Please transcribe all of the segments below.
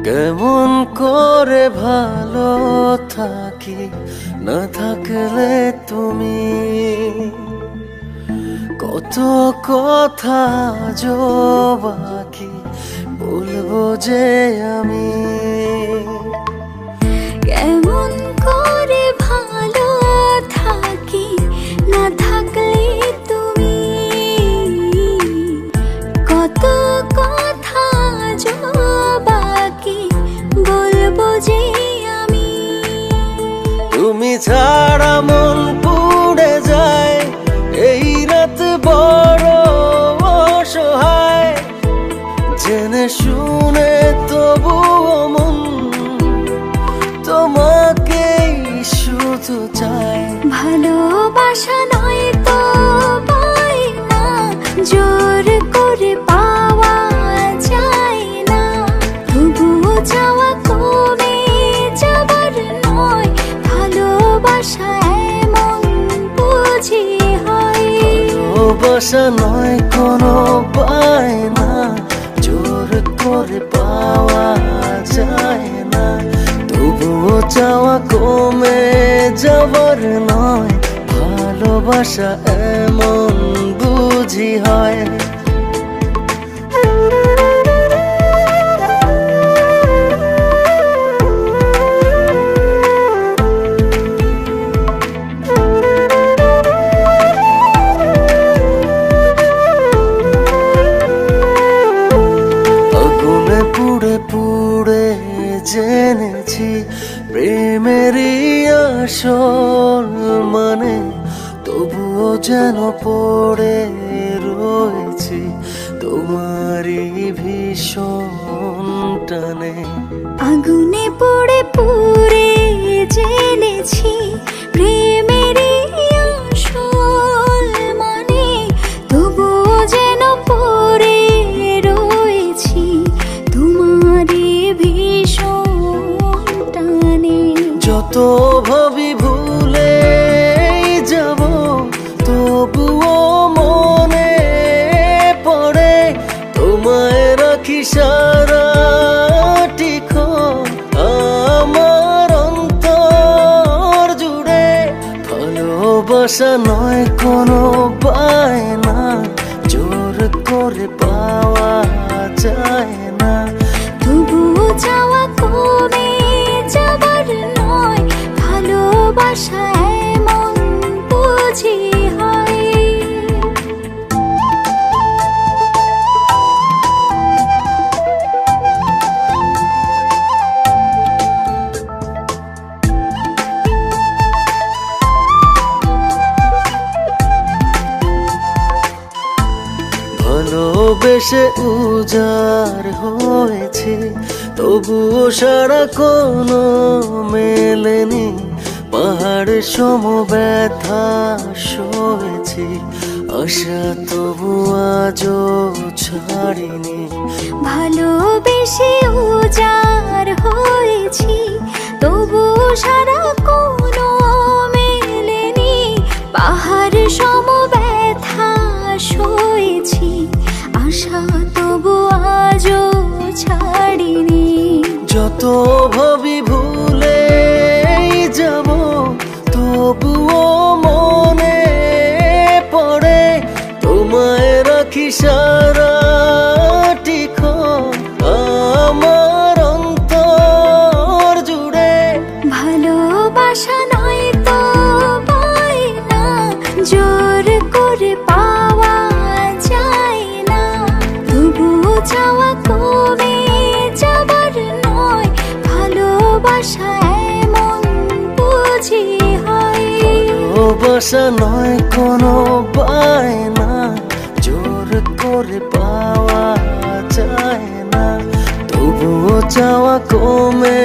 কেমন করে ভালো থাকি না থাকলে তুমি, কত কথা আজও বাকি বলবো যে আমি। কেমন করে ভালো থাকি না থাকলে তুমি, কত কথা আজও বাকি বলবো যে আমি। তুমি ছাড়া মন পুড়ে যায়, এই রাত বড় অসহায়, জেনে শুনে তবুও মন তোমাকেই শুধু চায়। ভালোবাসা নয় তো পাই না, জোর করে পাওয়া যায় না, তবুও চাওয়া কমে যাবার নয়, ভালোবাসা এমন বুঝি হয়। ভালোবাসা নয় কোনো বায়না, জোর করে পাওয়া যায় না, তবুও চাওয়া কমে যাবার নয়, ভালোবাসা এমন বুঝি হয়। আগুনে পুড়ে পুড়ে জেনেছি প্রেমেরই আসল মানে, তবুও যেন পড়ে রয়েছি তোমারই ভীষণ টানে। আগুনে পড়ে পুড়ে জেনেছি প্রেমেরই আসল মানে, তবুও যেন পড়ে রয়েছি তোমারই ভীষণ টানে। যত ভাবি ভুলে যাব, তবুও মনে পড়ে তোমায় রাখি সারাটি ক্ষণ আমার অন্তর জুড়ে। ভালোবাসা নয় কোনো বায়না, জোর করে পাওয়া যায় না, তবুও চাওয়া কমে যাবার নয়, ভালোবাসা এমন বুঝি হয়। ভালোবেসে উজাড় হয়েছে, তবুও সারা কোনো মেলেনি, পাহাড়ে সম ব্যথা সয়েছি, আশা তবু আজও ছাড়িনি। ভালোবেসে উজাড় হয়েছি, তবু সারা কোনো মেলেনি, পাহাড় সম ব্যথা সয়েছি, আশা তবু আজও ছাড়িনি। যত ভাবি ভুলে যাব, তবুও মনে পড়ে তোমায় রাখি সারাটি ক্ষণ আমার অন্তর জুড়ে। ভালোবাসা নয় তো পাই না, জোর করে পাওয়া যায় না, তবুও চাওয়া কমে যাবার নয়, ভালোবাসা এমন বুঝি হয়। ভালোবাসা নয় কোনো বায়না, জোর করে পাওয়া যায় না, তবুও চাওয়া কমে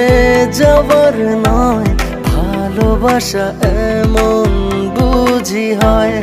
যাবার নয়, ভালোবাসা এমন বুঝি হয়।